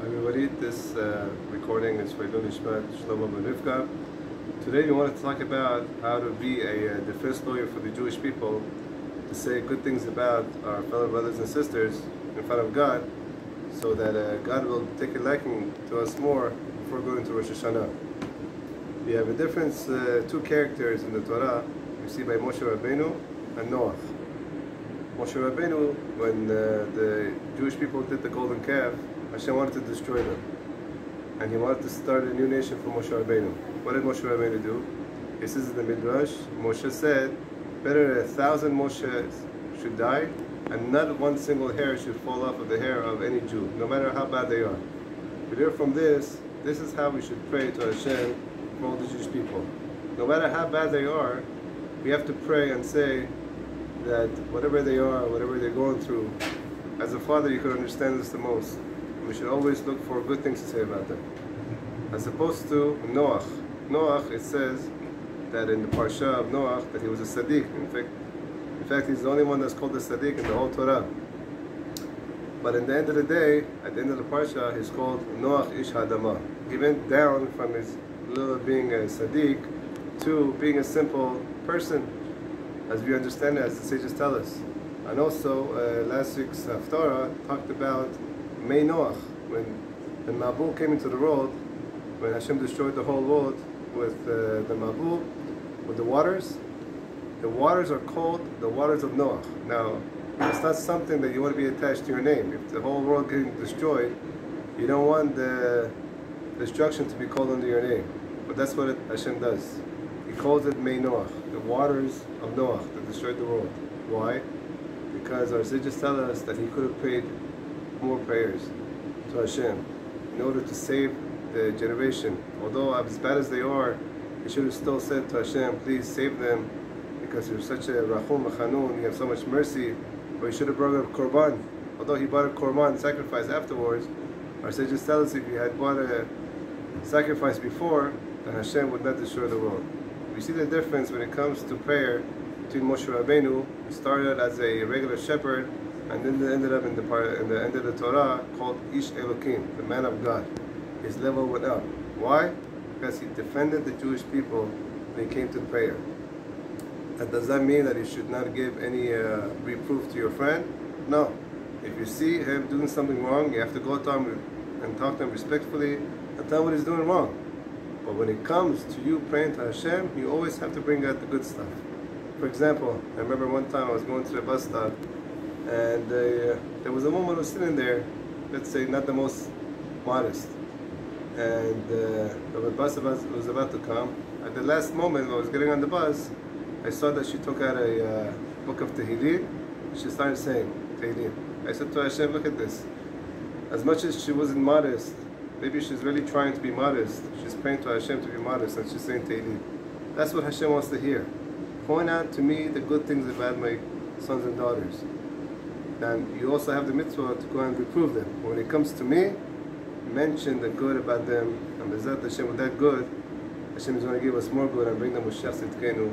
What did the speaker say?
Everybody, this recording is for Ilun Ishmat Shlomo Ben Rivka. Today we wanted to talk about how to be a defense lawyer for the Jewish people, to say good things about our fellow brothers and sisters in front of God, so that God will take a liking to us more before going to Rosh Hashanah. We have a difference, two characters in the Torah we see by Moshe Rabbeinu and Noach. Moshe Rabbeinu, when the Jewish people did the golden calf, Hashem wanted to destroy them, and he wanted to start a new nation for Moshe Rabbeinu. What did Moshe Rabbeinu do? He says in the Midrash, Moshe said, better 1,000 Moshes should die, and not one single hair should fall off of the hair of any Jew, no matter how bad they are. We learn from this is how we should pray to Hashem for all the Jewish people. No matter how bad they are, we have to pray and say that whatever they are, whatever they're going through, as a father you could understand this the most. We should always look for good things to say about them. As opposed to Noach. Noach, it says that in the Parsha of Noach that he was a Sadiq. In fact, he's the only one that's called a Sadiq in the whole Torah. But in the end of the day, at the end of the Parsha, he's called Noach Ish Hadamah. He went down from his little being a Sadiq to being a simple person, as we understand it, as the sages tell us. And also, last week's Haftarah talked about May Noach, when the Mabul came into the world, when Hashem destroyed the whole world with the Mabul, with the waters. The waters are called the waters of Noach. Now, it's not something that you want to be attached to your name. If the whole world getting destroyed, you don't want the destruction to be called under your name. But that's what Hashem does. He calls it May Noach, the waters of Noach that destroyed the world. Why? Because our sages tell us that he could have prayed more prayers to Hashem in order to save the generation. Although as bad as they are, he should have still said to Hashem, please save them, because you're such a Rachum Machanun, you have so much mercy. Or he should have brought a Korban. Although he brought a Korban sacrifice afterwards, our sages tell us if he had brought a sacrifice before, then Hashem would not destroy the world. We see the difference when it comes to prayer between Moshe Rabbeinu. He started as a regular shepherd, and then they ended up in the end of the Torah called Ish Elokim, the man of God. His level went up. Why? Because he defended the Jewish people when he came to prayer. That does not mean that you should not give any reproof to your friend. No. If you see him doing something wrong, you have to go to him and talk to him respectfully and tell him what he's doing wrong. But when it comes to you praying to Hashem, you always have to bring out the good stuff. For example, I remember one time I was going to the bus stop, and there was a woman who was sitting there, let's say not the most modest, and the bus was about to come. At the last moment when I was getting on the bus, I saw that she took out a book of Tehillim. She started saying Tehillim. I said to Hashem, look at this. As much as she wasn't modest, maybe she's really trying to be modest. She's praying to Hashem to be modest, and she's saying Tehillim. That's what Hashem wants to hear. Point out to me the good things about my sons and daughters. And you also have the mitzvah to go and reprove them. When it comes to me, mention the good about them, and B'ezrat Hashem, with that good, Hashem is going to give us more good and bring them with Shach Tzidkenu.